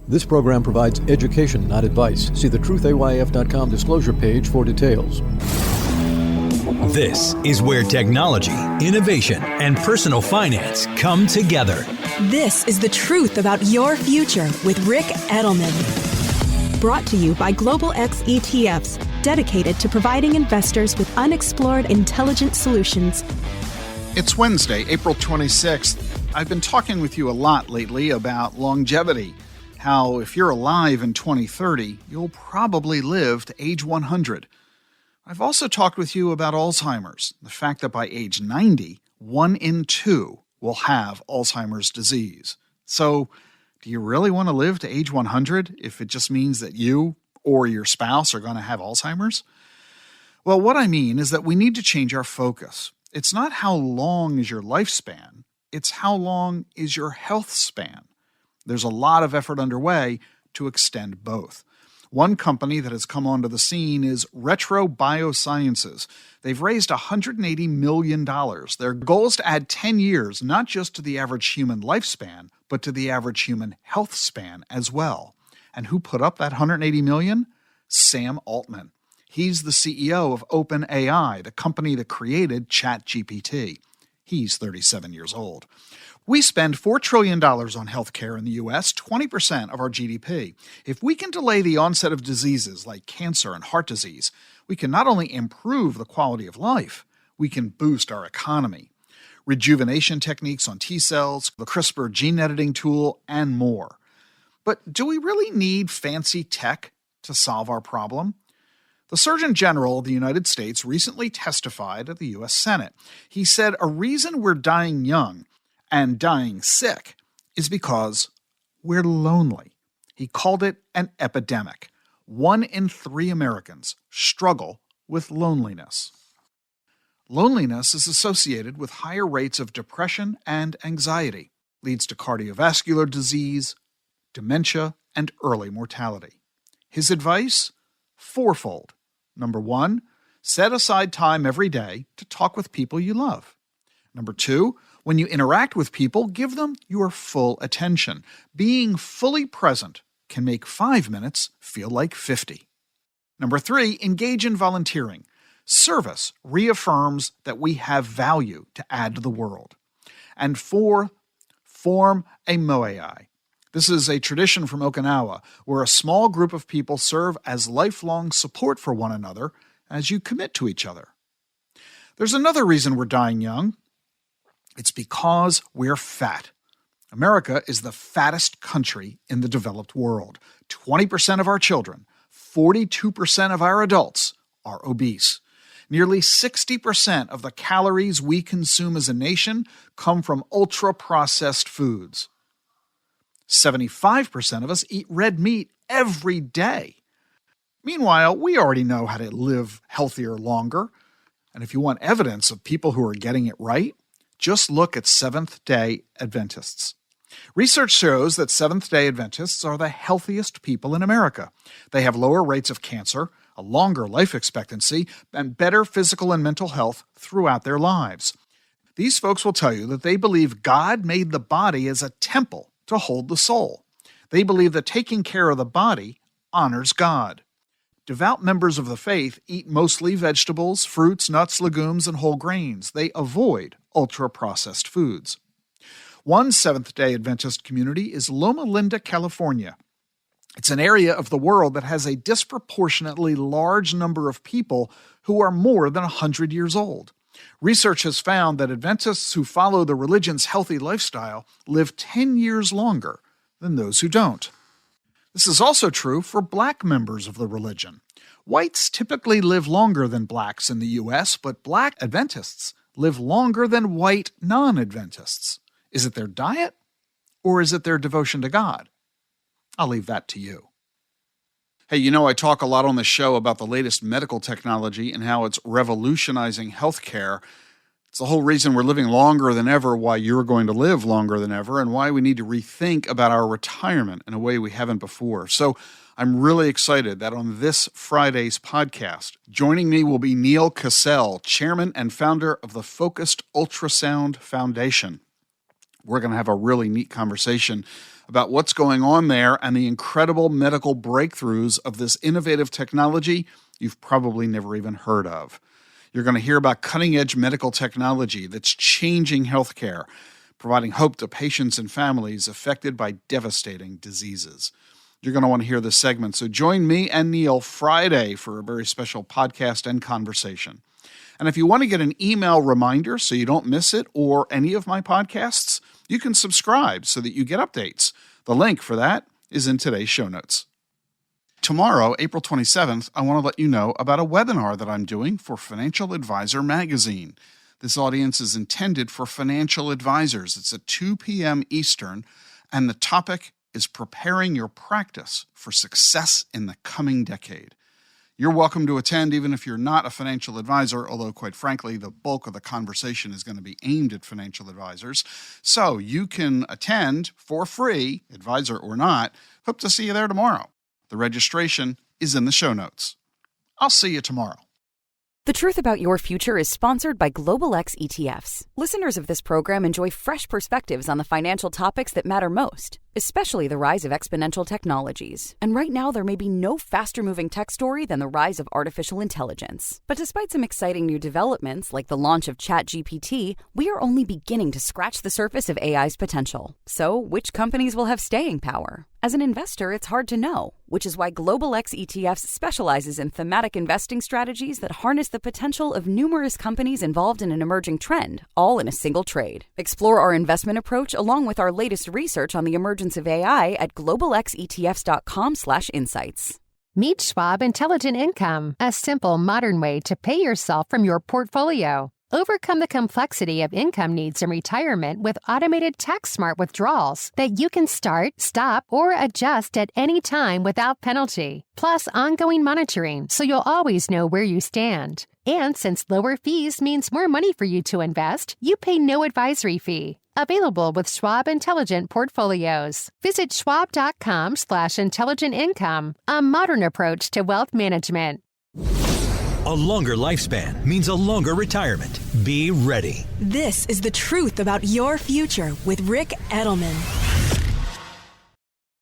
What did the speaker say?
This program provides education, not advice. See the truthayf.com disclosure page for details. This is where technology, innovation, and personal finance come together. This is the truth about your future with Rick Edelman. Brought to you by Global X ETFs, dedicated to providing investors with unexplored intelligent solutions. It's Wednesday, April 26th. I've been talking with you a lot lately about longevity. How if you're alive in 2030, you'll probably live to age 100. I've also talked with you about Alzheimer's, the fact that by age 90, 1 in 2 will have Alzheimer's disease. So, do you really want to live to age 100 if it just means that you or your spouse are going to have Alzheimer's? Well, what I mean is that we need to change our focus. It's not how long is your lifespan, it's how long is your health span. There's a lot of effort underway to extend both. One company that has come onto the scene is Retro Biosciences. They've raised $180 million. Their goal is to add 10 years, not just to the average human lifespan, but to the average human health span as well. And who put up that $180 million? Sam Altman. He's the CEO of OpenAI, the company that created ChatGPT. He's 37 years old. We spend $4 trillion on healthcare in the U.S., 20% of our GDP. If we can delay the onset of diseases like cancer and heart disease, we can not only improve the quality of life, we can boost our economy. Rejuvenation techniques on T cells, the CRISPR gene editing tool, and more. But do we really need fancy tech to solve our problem? The Surgeon General of the United States recently testified at the U.S. Senate. He said a reason we're dying young and dying sick is because we're lonely. He called it an epidemic. 1 in 3 Americans struggle with loneliness. Loneliness is associated with higher rates of depression and anxiety, leads to cardiovascular disease, dementia, and early mortality. His advice? Fourfold. Number 1, set aside time every day to talk with people you love. Number 2, when you interact with people, give them your full attention. Being fully present can make 5 minutes feel like 50. Number 3, engage in volunteering. Service reaffirms that we have value to add to the world. And 4, form a moai. This is a tradition from Okinawa where a small group of people serve as lifelong support for one another as you commit to each other. There's another reason we're dying young. It's because we're fat. America is the fattest country in the developed world. 20% of our children, 42% of our adults are obese. Nearly 60% of the calories we consume as a nation come from ultra-processed foods. 75% of us eat red meat every day. Meanwhile, we already know how to live healthier longer. And if you want evidence of people who are getting it right, just look at Seventh-day Adventists. Research shows that Seventh-day Adventists are the healthiest people in America. They have lower rates of cancer, a longer life expectancy, and better physical and mental health throughout their lives. These folks will tell you that they believe God made the body as a temple to hold the soul. They believe that taking care of the body honors God. Devout members of the faith eat mostly vegetables, fruits, nuts, legumes, and whole grains. They avoid ultra-processed foods. One Seventh-day Adventist community is Loma Linda, California. It's an area of the world that has a disproportionately large number of people who are more than 100 years old. Research has found that Adventists who follow the religion's healthy lifestyle live 10 years longer than those who don't. This is also true for black members of the religion. Whites typically live longer than blacks in the U.S., but black Adventists live longer than white non-Adventists. Is it their diet, or is it their devotion to God? I'll leave that to you. Hey, you know, I talk a lot on the show about the latest medical technology and how it's revolutionizing healthcare. It's the whole reason we're living longer than ever, why you're going to live longer than ever, and why we need to rethink about our retirement in a way we haven't before. So I'm really excited that on this Friday's podcast, joining me will be Neil Cassell, chairman and founder of the Focused Ultrasound Foundation. We're going to have a really neat conversation about what's going on there and the incredible medical breakthroughs of this innovative technology you've probably never even heard of. You're going to hear about cutting-edge medical technology that's changing healthcare, providing hope to patients and families affected by devastating diseases. You're going to want to hear this segment, so join me and Neil Friday for a very special podcast and conversation. And if you want to get an email reminder so you don't miss it or any of my podcasts, you can subscribe so that you get updates. The link for that is in today's show notes. Tomorrow, April 27th, I want to let you know about a webinar that I'm doing for Financial Advisor magazine. This audience is intended for financial advisors. It's at 2 p.m. Eastern, and the topic is preparing your practice for success in the coming decade. You're welcome to attend even if you're not a financial advisor, although quite frankly, the bulk of the conversation is going to be aimed at financial advisors. So you can attend for free, advisor or not. Hope to see you there tomorrow. The registration is in the show notes. I'll see you tomorrow. The Truth About Your Future is sponsored by Global X ETFs. Listeners of this program enjoy fresh perspectives on the financial topics that matter most, especially the rise of exponential technologies. And right now, there may be no faster-moving tech story than the rise of artificial intelligence. But despite some exciting new developments, like the launch of ChatGPT, we are only beginning to scratch the surface of AI's potential. So, which companies will have staying power? As an investor, it's hard to know, which is why Global X ETFs specializes in thematic investing strategies that harness the potential of numerous companies involved in an emerging trend, all in a single trade. Explore our investment approach along with our latest research on the emergence of AI at globalxetfs.com/insights. Meet Schwab Intelligent Income, a simple, modern way to pay yourself from your portfolio. Overcome the complexity of income needs in retirement with automated tax-smart withdrawals that you can start, stop, or adjust at any time without penalty. Plus ongoing monitoring, so you'll always know where you stand. And since lower fees means more money for you to invest, you pay no advisory fee. Available with Schwab Intelligent Portfolios. Visit schwab.com/intelligent income, a modern approach to wealth management. A longer lifespan means a longer retirement. Be ready. This is The Truth About Your Future with Rick Edelman.